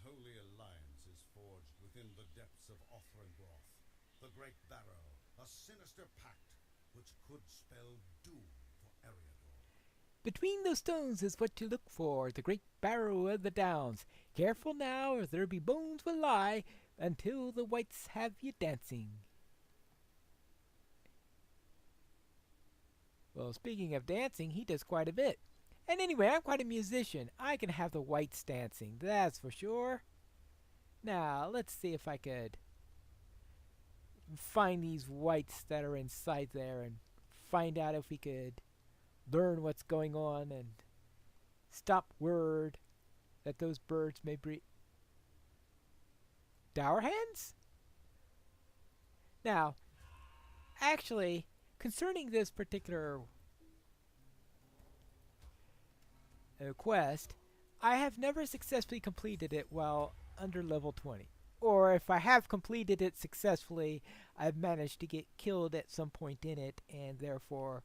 unholy alliance is forged within the depths of Othrangroth, the Great Barrow, a sinister pact which could spell doom for Eriador. Between those stones is what you look for, the Great Barrow of the Downs. Careful now, or there be bones will lie until the wights have you dancing. Well, speaking of dancing, he does quite a bit. And anyway, I'm quite a musician. I can have the whites dancing, that's for sure. Now, let's see if I could find these whites that are inside there and find out if we could learn what's going on and stop word that those birds may breed. Dower hens? Now, actually, concerning this particular quest, I have never successfully completed it while under level 20. Or if I have completed it successfully, I've managed to get killed at some point in it, and therefore,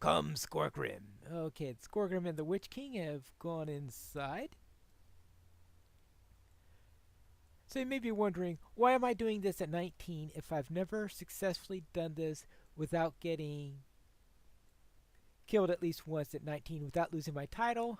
come Skorgrim. Okay, Skorgrim and the Witch King have gone inside. So you may be wondering, why am I doing this at 19 if I've never successfully done this without getting killed at least once at 19 without losing my title?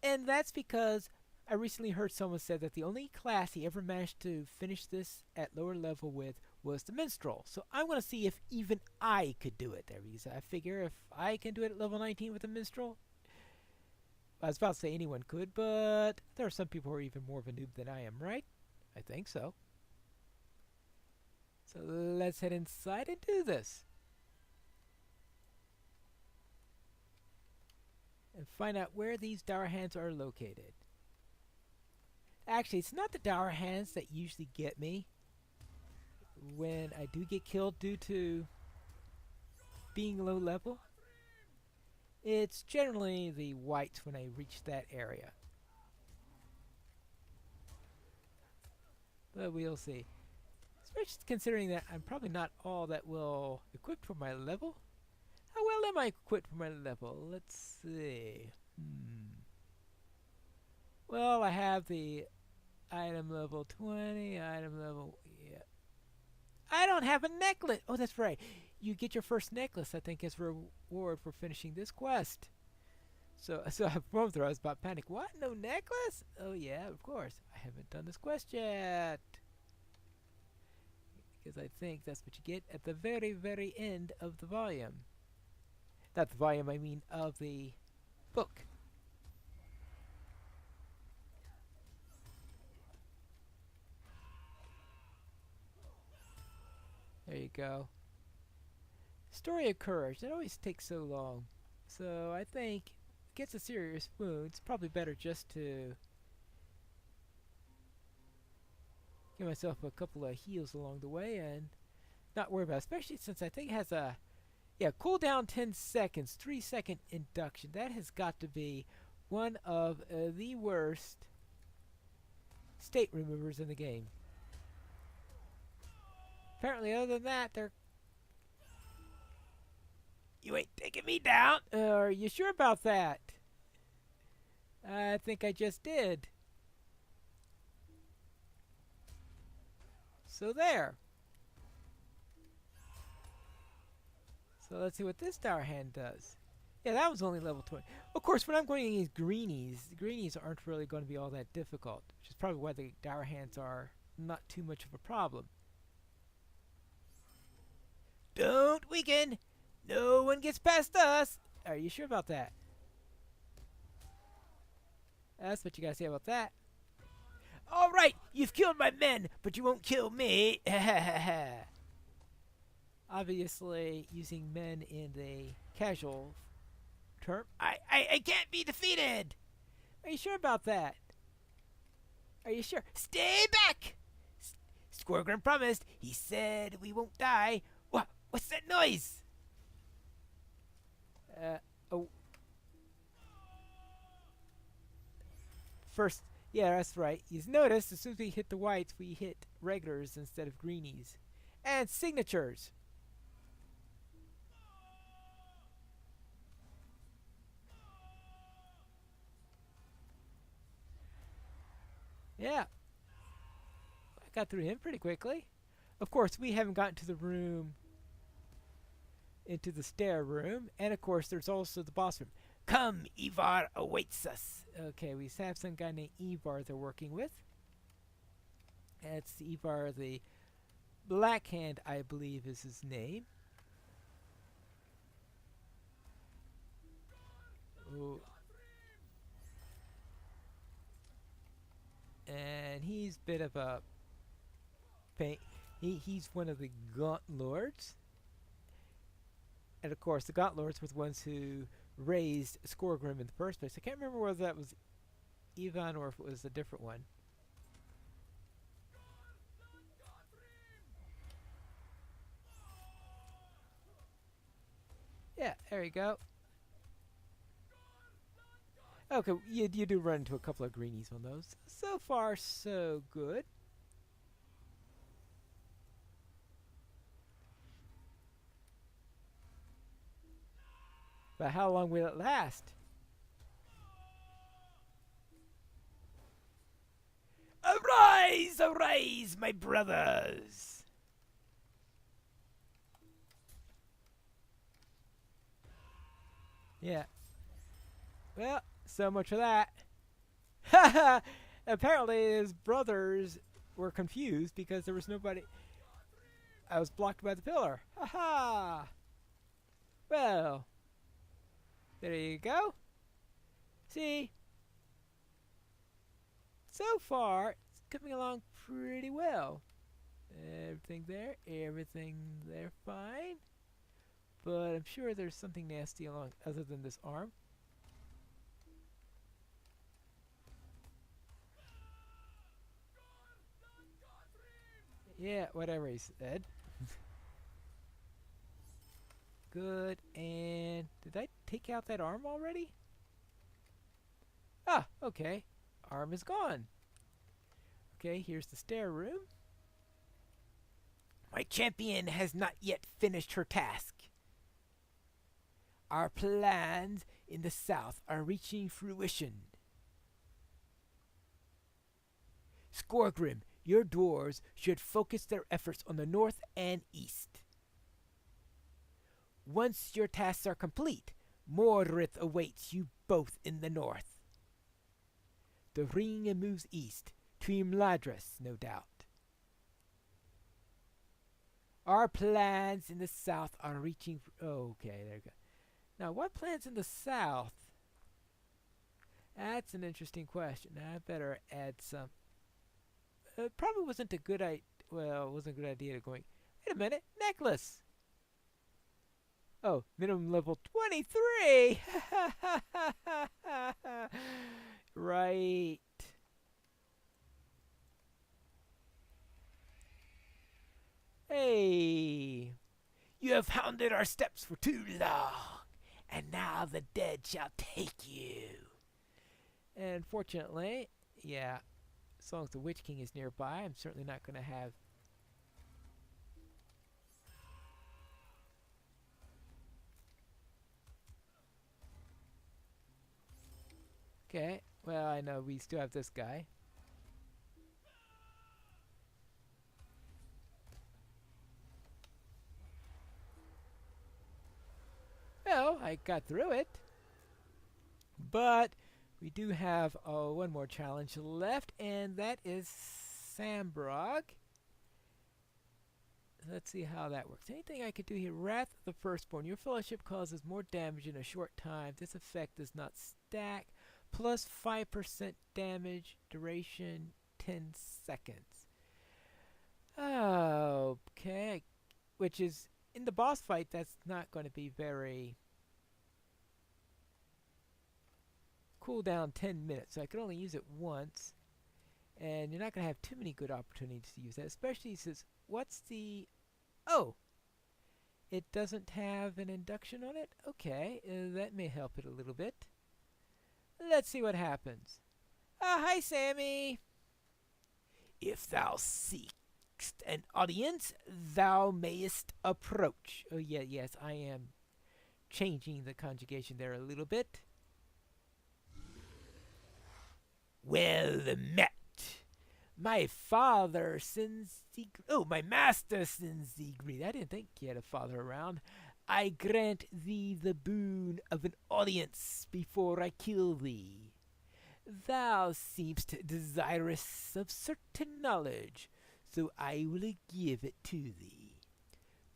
And that's because I recently heard someone say that the only class he ever managed to finish this at lower level with was the minstrel. So I'm going to see if even I could do it there, because I figure if I can do it at level 19 with the minstrel, I was about to say anyone could, but there are some people who are even more of a noob than I am, right? I think so. So let's head inside and do this. And find out where these dower hands are located. Actually, it's not the dower hands that usually get me when I do get killed due to being low level. It's generally the whites when I reach that area. But we'll see. Especially considering that I'm probably not all that well equipped for my level. How well am I equipped for my level? Let's see. Well, I have the item level 20, item level, yeah. I don't have a necklace! Oh, that's right. You get your first necklace, I think, as reward for finishing this quest. So I performed through. I was about to panic. What? No necklace? Oh, yeah, of course. I haven't done this quest yet. Because I think that's what you get at the very, very end of the volume. Not the volume, I mean of the book. There you go. Story of Courage. That always takes so long. So I think if it gets a serious wound, it's probably better just to give myself a couple of heals along the way and not worry about it. Especially since I think it has a cooldown 10 seconds, 3-second induction. That has got to be one of the worst state removers in the game. Apparently, other than that, they're... You ain't taking me down! Are you sure about that? I think I just did. So there. So let's see what this dower hand does. Yeah, that was only level 20. Of course, when I'm going against greenies, the greenies aren't really going to be all that difficult, which is probably why the dower hands are not too much of a problem. Don't weaken! No one gets past us! Are you sure about that? That's what you gotta say about that. Alright, you've killed my men, but you won't kill me! Obviously, using men in the casual term. I can't be defeated! Are you sure about that? Are you sure? Stay back! Skorgrim promised. He said we won't die. What's that noise? Oh. First, yeah, that's right. You've noticed as soon as we hit the whites, we hit regulars instead of greenies. And signatures. Yeah, I got through him pretty quickly. Of course, we haven't gotten to the room, into the stair room, and of course, there's also the boss room. Come, Ivar awaits us. Okay, we have some guy named Ivar they're working with. That's Ivar the Black Hand, I believe, is his name. Ooh. And he's a bit of a pain. He's one of the Gaunt Lords. And of course, the Gaunt Lords were the ones who raised Skorgrim in the first place. I can't remember whether that was Ivan or if it was a different one. Yeah, there you go. Okay, you do run into a couple of greenies on those. So far, so good. But how long will it last? Arise, arise, my brothers! Yeah. Well, so much for that. Haha! Apparently his brothers were confused because there was nobody. I was blocked by the pillar. Haha! Well, there you go. See? So far, it's coming along pretty well. Everything there, fine. But I'm sure there's something nasty along other than this arm. Yeah, whatever he said. Good, and did I take out that arm already? Ah, okay. Arm is gone. Okay, here's the stair room. My champion has not yet finished her task. Our plans in the south are reaching fruition. Skorgrim, your dwarves should focus their efforts on the north and east. Once your tasks are complete, Mordrith awaits you both in the north. The ring moves east, to Imladris, no doubt. Our plans in the south are reaching... Okay, there you go. Now, what plans in the south? That's an interesting question. I better add some. It probably wasn't a good idea. Well, it wasn't a good idea to going... Wait a minute, necklace! Oh, minimum level 23! Right. Hey! You have hounded our steps for too long, and now the dead shall take you. And fortunately, yeah, as long as the Witch King is nearby, I'm certainly not going to have... Okay, well, I know we still have this guy. Well, I got through it. But we do have one more challenge left, and that is Sambrog. Let's see how that works. Anything I could do here? Wrath of the Firstborn. Your fellowship causes more damage in a short time. This effect does not stack. Plus 5% damage. Duration 10 seconds. Okay. Which is, in the boss fight, that's not going to be very... Cooldown 10 minutes. So I could only use it once. And you're not going to have too many good opportunities to use that. Especially since, what's the... Oh! It doesn't have an induction on it? Okay, that may help it a little bit. Let's see what happens. Hi, Sammy! If thou seekst an audience, thou mayest approach. Oh, yeah, yes, I am changing the conjugation there a little bit. Well met. My father sends thee. Oh, my master sends thee greeting. I didn't think he had a father around. I grant thee the boon of an audience before I kill thee. Thou seemst desirous of certain knowledge, so I will give it to thee.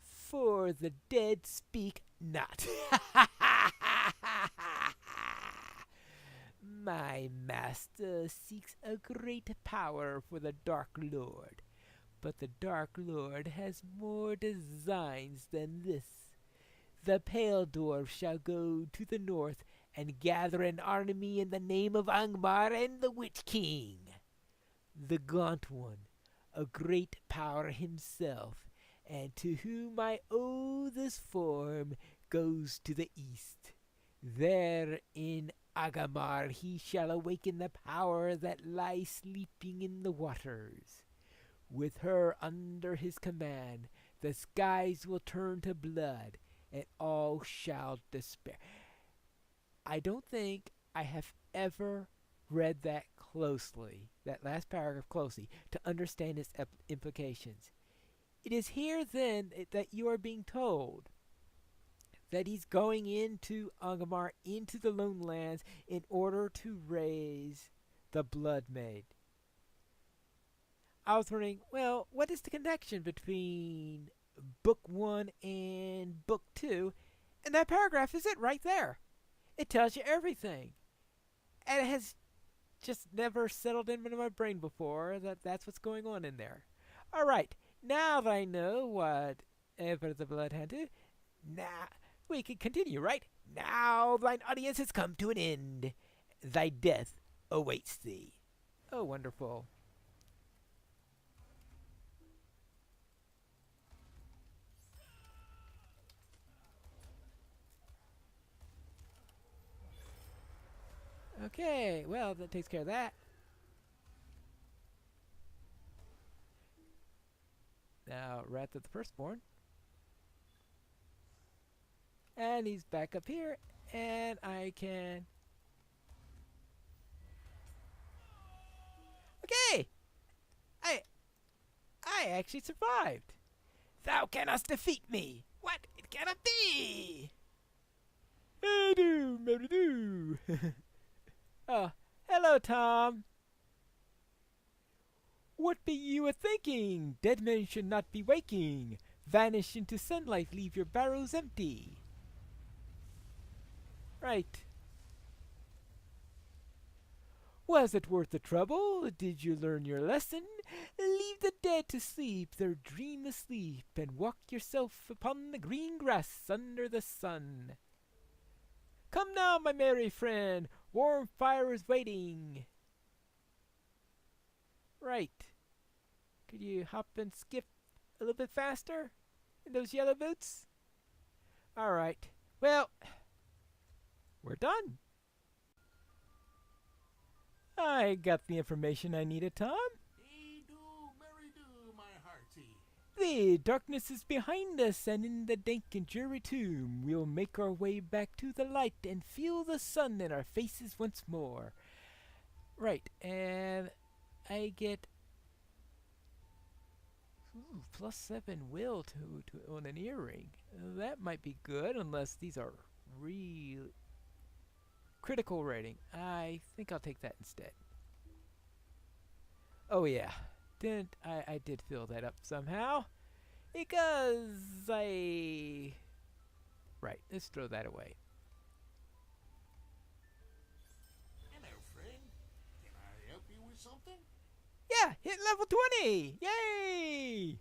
For the dead speak not. My master seeks a great power for the Dark Lord, but the Dark Lord has more designs than this. The Pale Dwarf shall go to the north and gather an army in the name of Angmar and the Witch King. The Gaunt One, a great power himself, and to whom I owe this form, goes to the east. There in Agamar he shall awaken the power that lies sleeping in the waters. With her under his command, the skies will turn to blood, and all shall despair. I don't think I have ever read that closely, that last paragraph closely, to understand its implications. It is here then that you are being told that he's going into Angamar, into the Lone Lands, in order to raise the Blood Maid. I was wondering, well, what is the connection between Book 1 and Book 2? And that paragraph is it right there. It tells you everything. And it has just never settled into my brain before that that's what's going on in there. All right, now that I know what Ever the Blood Hunter, now we can continue, right? Now thine audience has come to an end. Thy death awaits thee. Oh, wonderful. Okay, well, that takes care of that. Now, Wrath of the Firstborn. And he's back up here, and I can... Okay! I actually survived! Thou cannot defeat me! What? It cannot be! Do. Oh, hello, Tom. What be you a thinking? Dead men should not be waking. Vanish into sunlight, leave your barrows empty. Right. Was it worth the trouble? Did you learn your lesson? Leave the dead to sleep their dreamless sleep, and walk yourself upon the green grass under the sun. Come now, my merry friend, warm fire is waiting. Right. Could you hop and skip a little bit faster in those yellow boots? All right. Well, we're done. I got the information I needed, Tom. Do, merry do, my hearty. The darkness is behind us, and in the dank and dreary tomb we'll make our way back to the light and feel the sun in our faces once more. Right, and I get +7 will to own an earring. That might be good, unless these are real critical rating. I think I'll take that instead. Oh yeah, I did fill that up somehow, because right, let's throw that away. Hello, friend. Can I help you with something? Yeah, hit level 20! Yay!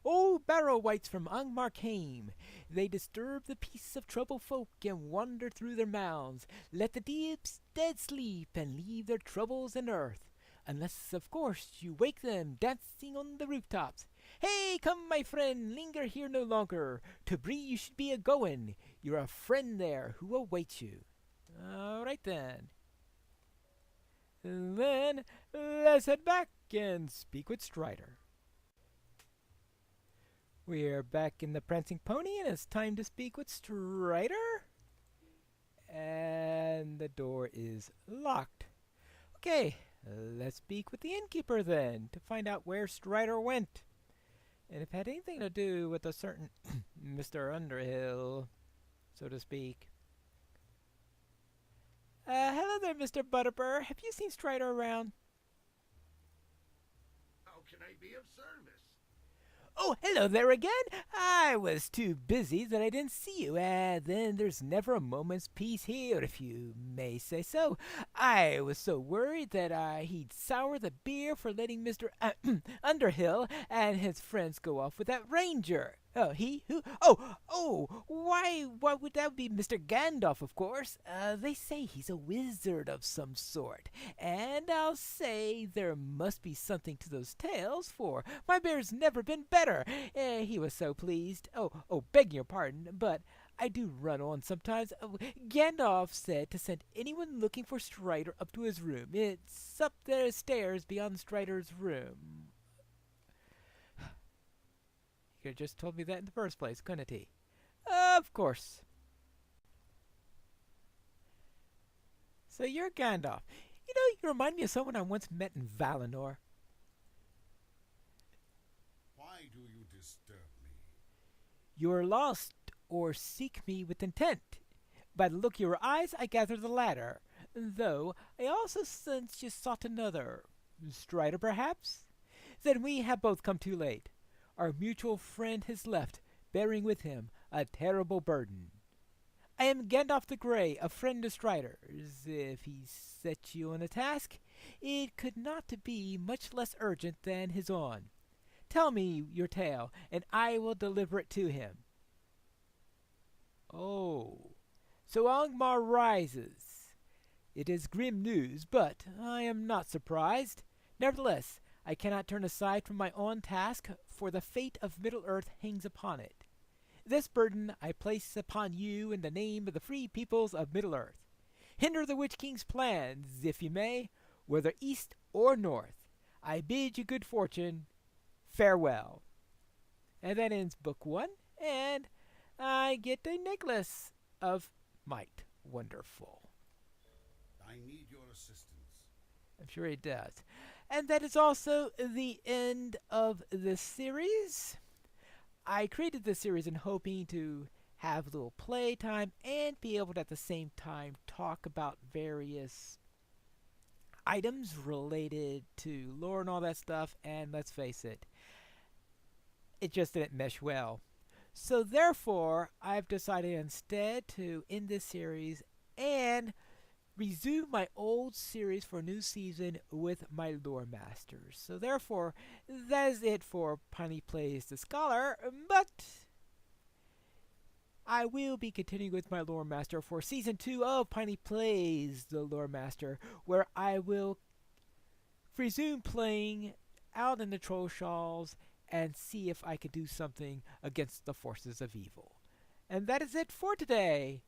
Old barrow wights from Angmar came. They disturb the peace of troubled folk and wander through their mounds. Let the dead sleep and leave their troubles in earth. Unless, of course, you wake them dancing on the rooftops. Hey, come, my friend, linger here no longer. To Bree you should be a-goin'. You're a friend there who awaits you. All right, then. Then, let's head back and speak with Strider. We're back in the Prancing Pony, and it's time to speak with Strider. And the door is locked. Okay, let's speak with the innkeeper then, to find out where Strider went, and if it had anything to do with a certain Mr. Underhill, so to speak. Hello there, Mr. Butterbur. Have you seen Strider around? How can I be of service? Oh, hello there again. I was too busy that I didn't see you. Then there's never a moment's peace here, if you may say so. I was so worried that he'd sour the beer for letting Mr. Underhill and his friends go off with that ranger. Oh, he? Who? Why would that be Mr. Gandalf, of course. They say he's a wizard of some sort, and I'll say there must be something to those tales, for my bear's never been better. He was so pleased. Begging your pardon, but I do run on sometimes. Gandalf said to send anyone looking for Strider up to his room. It's up the stairs beyond Strider's room. He could have just told me that in the first place, couldn't he? Of course. So you're Gandalf. You know, you remind me of someone I once met in Valinor. Why do you disturb me? You're lost, or seek me with intent. By the look of your eyes, I gather the latter, though I also sense you sought another. Strider, perhaps? Then we have both come too late. Our mutual friend has left, bearing with him a terrible burden. I am Gandalf the Grey, a friend of Strider's. If he set you on a task, it could not be much less urgent than his own. Tell me your tale, and I will deliver it to him. Oh, so Angmar rises. It is grim news, but I am not surprised. Nevertheless, I cannot turn aside from my own task, for the fate of Middle-earth hangs upon it. This burden I place upon you in the name of the free peoples of Middle-earth. Hinder the Witch King's plans, if you may, whether east or north. I bid you good fortune. Farewell. And that ends Book 1, and I get a necklace of might. Wonderful. I need your assistance. I'm sure he does. And that is also the end of the series. I created this series in hoping to have a little playtime and be able to at the same time talk about various items related to lore and all that stuff, and let's face it, it just didn't mesh well. So therefore, I've decided instead to end this series and resume my old series for a new season with my lore masters. So therefore, that is it for Piney Plays the Scholar, but I will be continuing with my lore master for season 2 of Piney Plays the Lore Master, where I will resume playing out in the Trollshalls and see if I can do something against the forces of evil. And that is it for today.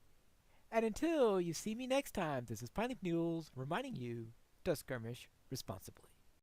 And until you see me next time, this is Pineleaf Mules reminding you to skirmish responsibly.